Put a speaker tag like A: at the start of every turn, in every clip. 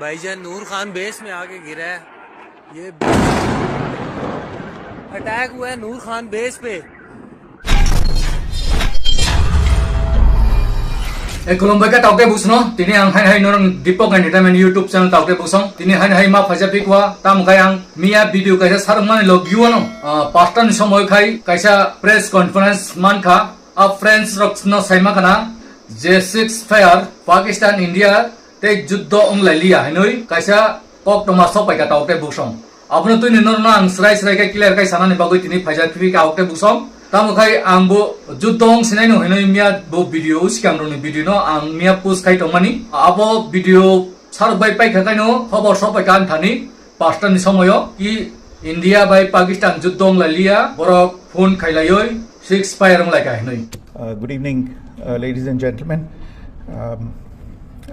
A: भाईजान नूर खान बेस में आके गिरा है। ये अटैक हुआ है नूर खान बेस पे।
B: Colombia ka tawte busno tini ang hai norong Dipok Entertainment YouTube channel tawte busong tini hai ma phajapi kwa tam kai ang mia video kaisa sarman lo view no pastan somoy khai kaisa press conference man kha अब friends रक्सनो Saima kana J6 fair Pakistan India te juddo ong lalia hanoi kaisa kok toma so pai ka tawte busong abno tu ni norno ang srai ka clear kai sana ni bagoi tini phajapi ka tawte busong tamukai angbo jutong sinai no henoi mia bo video sikam ni video no ang mia post kai tongmani abo video sar bai pai khakai no khobor so pai kan thani pasta ni somoyo ki India bai Pakistan jutong lalia borok phone khailayoi 6 fire ong lai kai henoi.
C: Good evening, ladies and gentlemen.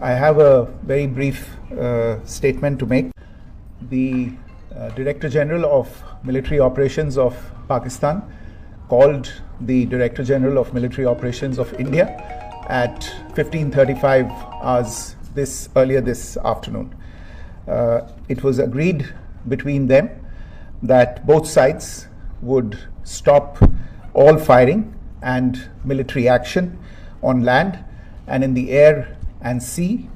C: I have a very brief statement to make. The Director General of Military Operations of Pakistan called the Director General of Military Operations of India at 15:35 hours earlier this afternoon. It was agreed between them that both sides would stop all firing and military action on land and in the air and sea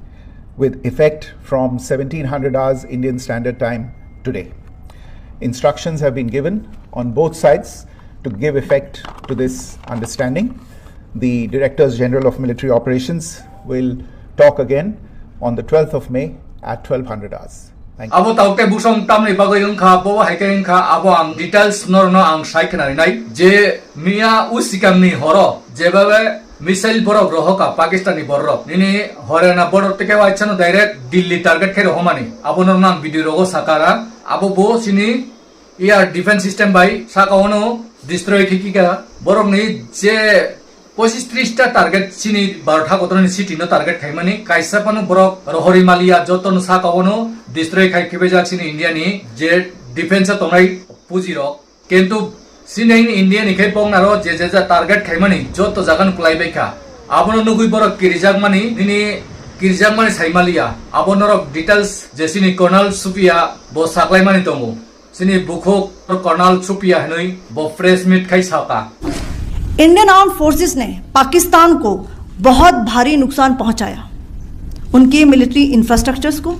C: with effect from 1700 hours Indian Standard Time today. Instructions have been given on both sides to give effect to this understanding. The Directors General of Military Operations will talk again on the 12th of May at 1200 hours. Thank you.
B: Abo tawte busong tam ni bagoy yung kha bo haiking kha abo ang details norno ang sai kana nai je mia usikam ni horo je babe missile borok roho ka Pakistani borok nini horena borok teke wa chano direct Delhi target khere homani abo norno ang video rogo sakara abo bo sini air defense system bai sakaono destroy kiki ka borok ni je 25-30 টা target চিনি 12টা কতনি city no target খাইমানি কাইসা পানো বরক রহরি মালিয়া যতন সা কবনো destroy খাই কেবে যাচ্ছিনি ইন্ডিয়ানি যে defence Tonai পুজিরো কিন্তু সিনাইন ইন্ডিয়ানি খাই পংনারো যে টার্গেট খাইমানি যত জাগান কুলাইবাইখা আবনো নুগুই বরক কিরিজাক মানি নিনি কিরিজাক মানি সাইমালিয়া আবনোর ডিটেইলস যে সিনি কর্নাল সুপিয়া ব সাকলাই মানি দমু সিনি বুখো কর্নাল সুপিয়া হনই ব ফ্রেশ মিট খাই সাকা
D: इंडियन आर्म फोर्सेस ने पाकिस्तान को बहुत भारी नुकसान पहुंचाया, उनके मिलिट्री इंफ्रास्ट्रक्चर्स को,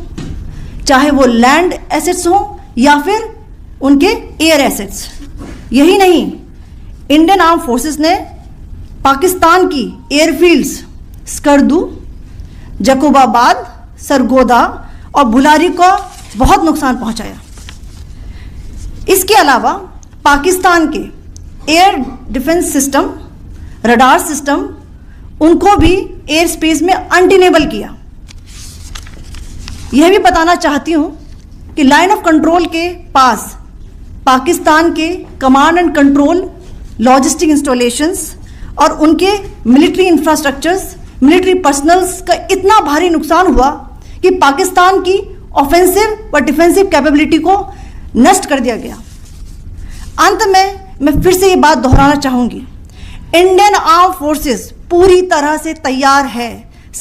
D: चाहे वो लैंड एसेट्स हों या फिर उनके एयर एसेट्स। यही नहीं, इंडियन आर्म फोर्सेस ने पाकिस्तान की एयरफील्ड्स स्कर्दू, जकोबाबाद, सरगोदा और बुलारी को बहुत नुकसान पहुंचाया। इसके अलावा पाकिस्तान के air defence system, radar system, उनको भी एयर स्पेस में अनटेनेबल किया। यह भी बताना चाहती हूं कि लाइन ऑफ कंट्रोल के पास पाकिस्तान के command and control logistic installations और उनके मिलिट्री इंफ्रास्ट्रक्चर्स, मिलिट्री पर्सनल्स का इतना भारी नुकसान हुआ कि पाकिस्तान की ऑफेंसिव व डिफेंसिव कैपेबिलिटी को नष्ट कर दिया गया। अंत में मैं फिर से ये बात दोहराना चाहूंगी, इंडियन आर्म फोर्सेस पूरी तरह से तैयार है,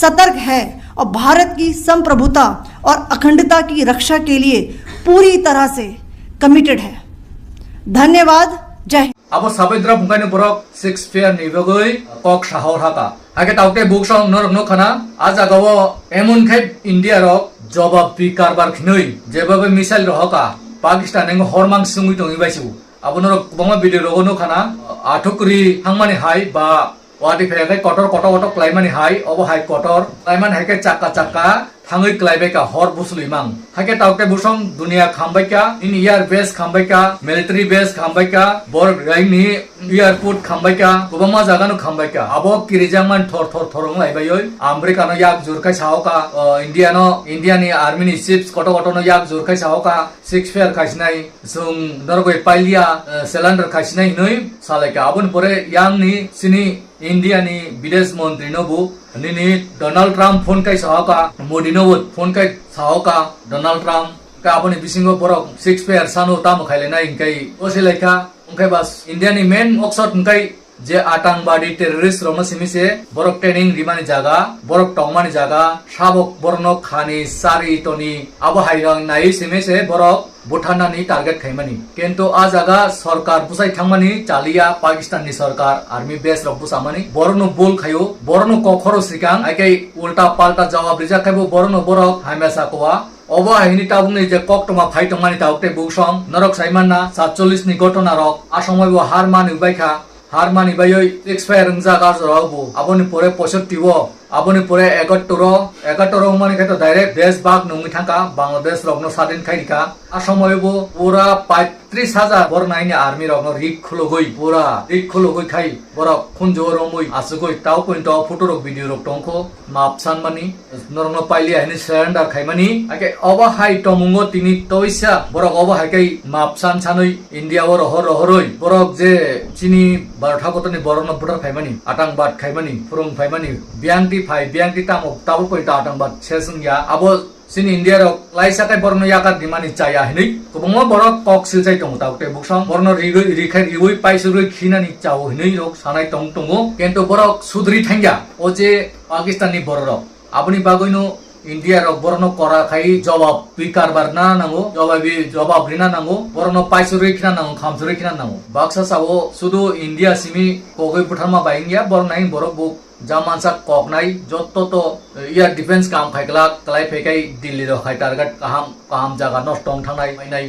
D: सतर्क है और भारत की संप्रभुता और अखंडता की रक्षा के लिए पूरी तरह से कमिटेड है। धन्यवाद। जय।
B: abo sabedra bungkaini borok 6 fair ni bagoi kok sahor haka age tawte buksong norok no khana ajagawo emon khai India rok jawab bi karbar khnoi jebabe missile rohoka Pakistan eng hormang sungui tongi baisu abonoro bangma video rogono khana athukuri hangmani hai ba wati phege kotor kotor klaimani hai obo hai kotor klaiman haike chakka thangui klaibaika hor busluimang haike tawte busong dunia khambaika in air base khambaika military base khambaika bor raini airport khambaika gobama jagano khambaika abo kirijangman thorong laibayoi america no yak jurkai sahoka india ni army ni chiefs koto no yak jurkai sahoka 6 fair khaisnai sung norgoi pailia cylinder khaisnai noi salaika abon pore yang ni sini India ni Videsh Mantri nobu nini Donald Trump phone kai sahoka Modi nobu phone kai sahoka Donald Trump ka aboni bisingo borok 6 pair sanu tam khaile na inkai oselaika ungkai bas India ni main oxot ungkai যে আতঙ্কবাদী terrorist রং সিমিসে বরক training রিমানি জায়গা বরক টংমানি জায়গা সাবক বরন খানি সারি Tony আবহাই রং নাই সিমিসে বরক বুঠানানি target খাইমানি কিন্তু আ জায়গা সরকার বুসাই থাংমানি চালিয়া পাকিস্তাননি সরকার army base rock বুসামানি বরনো বুল খাইও বরনো কখরো সিকাং আইকে উল্টা পাল্টা জবাব রিজা খাইবো বরনো বরক হাইমেসা কোয়া অবহাহিনী টাবুংনি যে ককটমা ফাইটংমানি তাউতে বুকসং নরক সাইমাননা 47 নি ঘটনা রক আসময়বো হার মানি বাইখা হার মানি বাইই এক্সপায়ার রংজা গাজ রাবো আবনি পরে 65 আবনি পরে 71 মানে খেতো ডাইরেক্ট দেশ বাগ নঙ্গি থাকা বাংলাদেশ রগ্ন স্বাধীন খাইকা আসময়বো পুরা 35,000 বর নাইনি আর্মি রগ্ন রিক খুলগই পুরা রিক খুলগই খাই বরক খুনজো রমই আসগই তাও পয়েন্ট ফটো রক ভিডিও রক টংখো মাপসান মানি নরন পাইলি আইনি সারেন্ডার খাইমানি আগে অবহাই টমুঙ্গ তিনি তইসা বরক অবহাই কাই মাপসান ছানই ইন্ডিয়া বর হরই বরক যে চিনি বারঠাগতনি বরন বুটার খাইমানি আতঙ্কবাদ খাইমানি ফুরং খাইমানি biang tamu poi ta tang bat sesung ya abo sin India rok laisa kai borno ya ka dimani chaya hini kubongo borok kok sil chai tong ta te buksong borno rikhai riui paisuri khina ni chao hini rok sanai tong tongo kento borok sudri thangya o je Pakistani borok aboni bagoino India rok borno kora khai jawab pikar barna nango jawab rina nango borno paisuri khina nango khamsuri khina nango baksa sabo sudu India simi kogoi puthama baingya bornai borok bu জামানসা ককনাই যত তো ইয়ার defence কাম খাইকলা কলাই ফেকাই দিল্লি র খাই target কাহাম জায়গা নষ্ট থানাই মাইনাই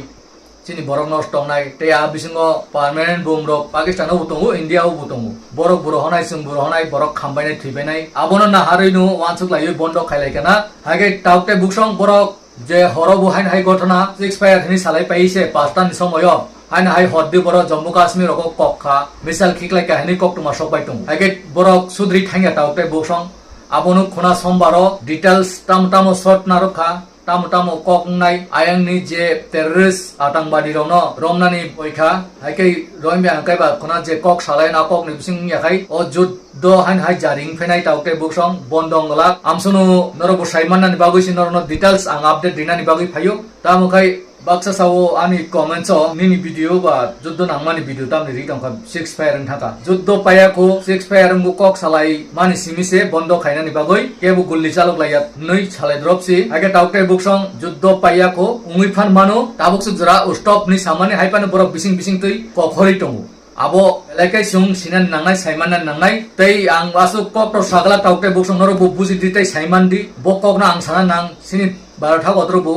B: চিনি বরক নষ্ট নাই তে আ বিসঙ্গ পার্মানেন্ট বুম রক পাকিস্তানও বুতঙ্গু ইন্ডিয়াও বুতঙ্গু বরক বুড়ো হনাই সুং বুড়ো হনাই বরক খামবাইনাই থুইবাইনাই আবনো না হারইনু ওয়ানসুক লাইই বন্ধ খাইলাইকানা হাগে টাউতে বুকসং বরক যে হরবু হাইন হাই ঘটনা 6 ফায়ার হিনি সালাই পাইছে 5টা নি সময় hain hai hoddi boro Jammu Kashmir ko kokha misal khiklai kahini koktuma sobai tung hage borok sudri thangya taute bosong abonu khona sombaro details tam short narokha tam kok nai ayang ni je terrorist atangbadi rono romnani oikha hage roimya kai ba khona je kok salai na kok ni bising yakai o juddo hain hai jaring phenai taute bosong bondongla amsunu norobo saimanna ni bagui sinorono details ang update dinani bagui phayo tamukai baksa sawo ani comments o nini video ba juddo nangmani video tamni ri tangka 6 fire thaka juddo paya ko 6 fire mu kok salai mani simise bondo khainani bagoi kebu gulli chalok layat noi chalai dropsi age taukte buksong juddo paya ko ungui phan mano tabuksu jara stop ni samane haipani borok bising tui kokhori tongu abo eলাকায় sung sinan nangnai saimanan nangnai tei ang wasu kok to sagala taukte buksong noro bu buji ditai saiman di bokok na ang sana nang sini barotha godro bu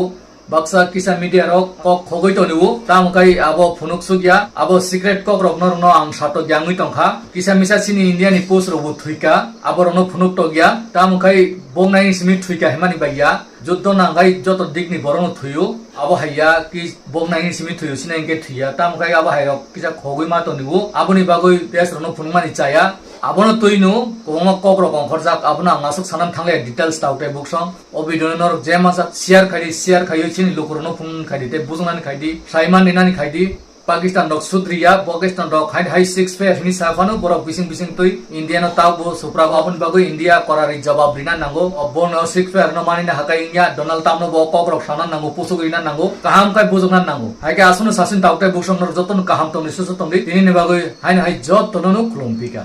B: baksa kisa media rok kok khogoi to niu tamkai abo phunuk sugya abo secret kok rok no ang sato gyangui tongkha kisa misa sini India ni post robu thuika abo rono phunuk to gya tamkai bongnai simi thuika hemani baiya juddo nangai joto digni borono thuyo abo haiya ki bongnai simi thuyo sinengke thuya tamkai abo hairok kisa khogoi ma to niu aboni bagoi pes rono phunmani chaya abono toino kobonga kokro kongkhorjak abona ngasuk sanam thangle details taute buksong o video nor jemasa share khayo chini lokrono phun khaidi te bujungani khaidi saiman ninani khaidi Pakistan dok sudriya Pakistan dok hai 6 fair ni safano borok bising toi India no tau bo supra abon bagoi India korari jawab rina nango obon 6 fair no mani na hakai nya Donald Trump no bo kokro sanan nango pusugina nango kaham kai bujungna nango hai ke asuno sasin taute buksong nor joton kaham toni susu toni tini ne bagoi hai jot tono no khlompika